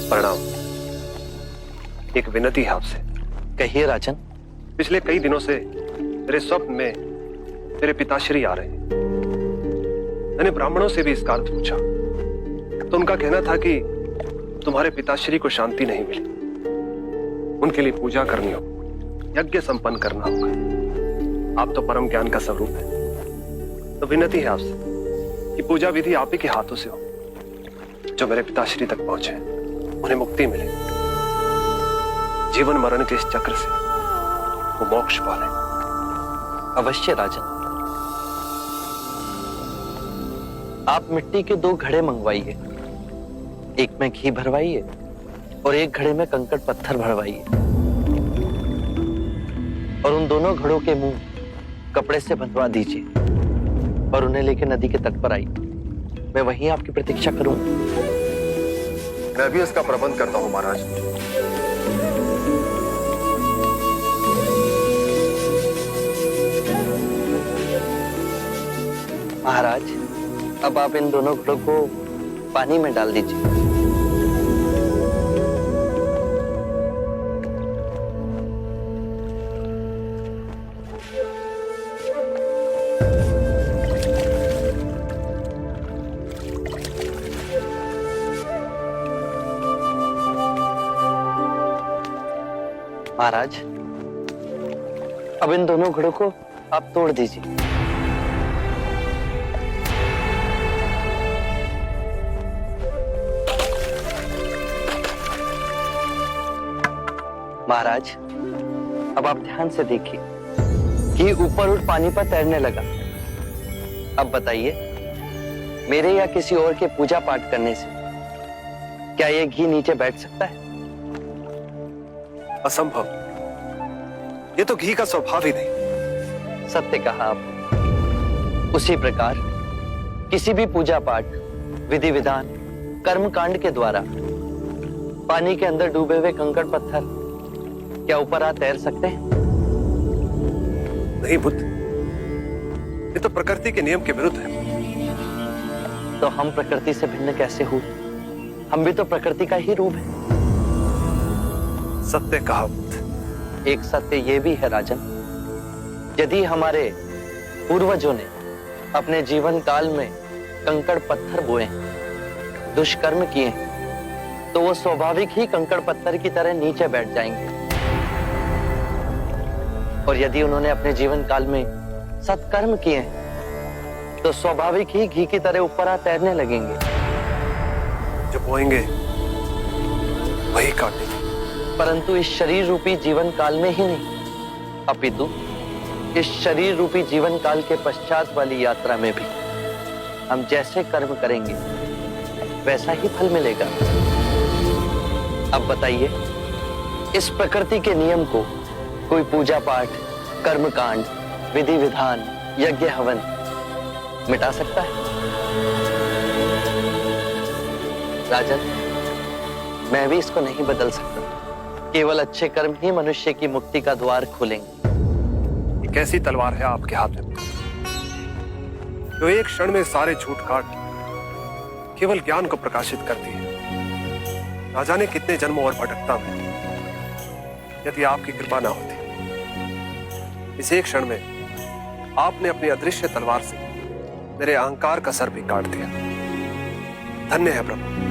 प्रणाम। एक विनती है आपसे। कहिए राजन। पिछले कई दिनों से मेरे स्वप्न में मेरे पिताश्री आ रहे हैं। मैंने ब्राह्मणों से भी इसका अर्थ पूछा तो उनका कहना था कि तुम्हारे पिताश्री को शांति नहीं मिली, उनके लिए पूजा करनी हो, यज्ञ संपन्न करना होगा। आप तो परम ज्ञान का स्वरूप है, तो विनती है आपसे कि पूजा विधि आप ही के हाथों से हो, जो मेरे पिताश्री तक पहुंचे, उन्हें मुक्ति मिले, जीवन मरण के इस चक्र से वो मोक्ष पाले। अवश्य राजन। आप मिट्टी के 2 घड़े मंगवाइए, एक में घी भरवाइए और एक घड़े में कंकड़ पत्थर भरवाइए, और उन दोनों घड़ों के मुंह कपड़े से बंधवा दीजिए और उन्हें लेकर नदी के तट पर आइए। मैं वहीं आपकी प्रतीक्षा करूंगा। मैं भी इसका प्रबंध करता हूं महाराज। महाराज, अब आप इन दोनों घड़ों को पानी में डाल दीजिए। महाराज, अब इन दोनों घड़ों को आप तोड़ दीजिए। महाराज, अब आप ध्यान से देखिए कि ऊपर उठ पानी पर तैरने लगा। अब बताइए, मेरे या किसी और के पूजा पाठ करने से क्या ये घी नीचे बैठ सकता है? असंभव। ये तो घी का स्वभाव ही नहीं। सत्य कहा आपने। उसी प्रकार किसी भी पूजा पाठ, विधि विधान, कर्म कांड के द्वारा पानी के अंदर डूबे हुए कंकड़ पत्थर क्या ऊपर आ तैर सकते हैं? नहीं बुद्ध, ये तो प्रकृति के नियम के विरुद्ध है। तो हम प्रकृति से भिन्न कैसे हुए? हम भी तो प्रकृति का ही रूप है। सत्य कहा बुद्ध। एक सत्य ये भी है राजन, यदि हमारे पूर्वजों ने अपने जीवन काल में कंकड़ पत्थर बोए, दुष्कर्म किए, तो वो स्वाभाविक ही कंकड़ पत्थर की तरह नीचे बैठ जाएंगे। और यदि उन्होंने अपने जीवन काल में सत्कर्म किए तो स्वाभाविक ही घी की तरह ऊपर आ तैरने लगेंगे। जो बोएंगे वही काटेंगे। परंतु इस शरीर रूपी जीवन काल में ही नहीं, अपितु इस शरीर रूपी जीवन काल के पश्चात वाली यात्रा में भी हम जैसे कर्म करेंगे वैसा ही फल मिलेगा। अब बताइए, इस प्रकृति के नियम को कोई पूजा पाठ, कर्मकांड, विधि विधान, यज्ञ हवन मिटा सकता है? राजन, मैं भी इसको नहीं बदल सकता। केवल अच्छे कर्म ही मनुष्य की मुक्ति का द्वार खोलेंगे। ये कैसी तलवार है आपके हाथ में, जो एक क्षण में सारे झूठ काट केवल ज्ञान को प्रकाशित करती है? ना जाने कितने जन्मों और भटकता में यदि आपकी कृपा ना होती, इस एक क्षण में आपने अपनी अदृश्य तलवार से मेरे अहंकार का सर भी काट दिया। धन्य है प्रभु।